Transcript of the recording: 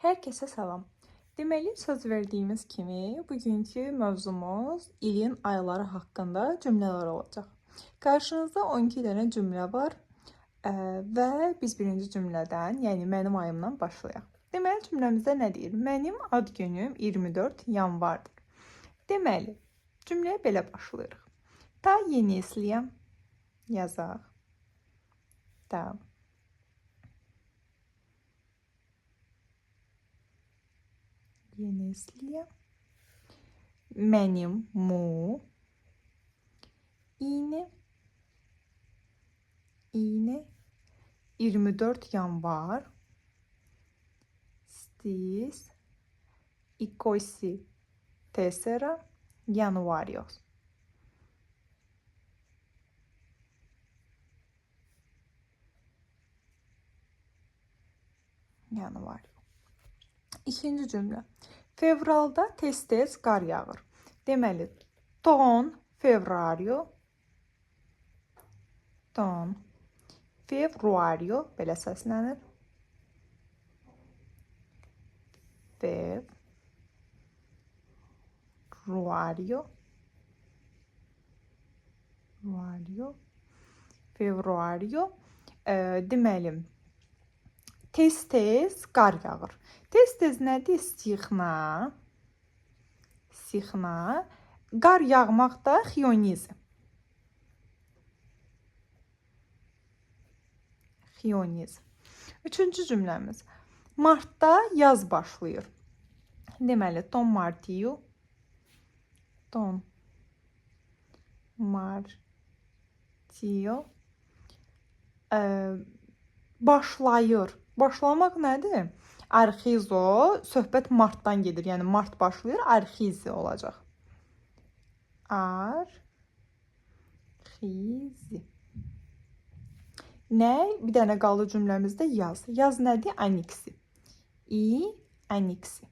Hər kəsə salam. Deməli, söz verdiyimiz kimi bugünkü mövzumuz ilin ayları haqqında cümlələr olacaq. Qarşınızda 12 dənə cümlə var və biz birinci cümlədən, yəni mənim ayımdan başlayaq. Deməli, cümləmizdə nə deyir? Mənim ad günüm 24 yanvardır. Deməli, cümləyə belə başlayırıq. Ta yenisliyə yazaq. Ta yenisliyə. Mənim mu. İğne. 24 yanvar. Stis 24 Januarios. İkinci cümlə. Fevralda tez-tez qar yağır. Deməli, ton fevrario. Ton fevruario belə səslənir. Fevruario. Fevruario. Deməli, tez-tez qar yağır. Tez-tez nədir? Sixna. Qar yağmaq da xiyonizm. Üçüncü cümləmiz. Martda yaz başlayır. Deməli, ton martiu. Ton martio. Başlayır. Başlamaq nədir? Arxizo, söhbət martdan gedir. Yəni, mart başlayır, arxizi olacaq. Arxizi. Nə? Bir dənə qaldı cümləmizdə yaz. Yaz nədir? Aniksi. Aniksi.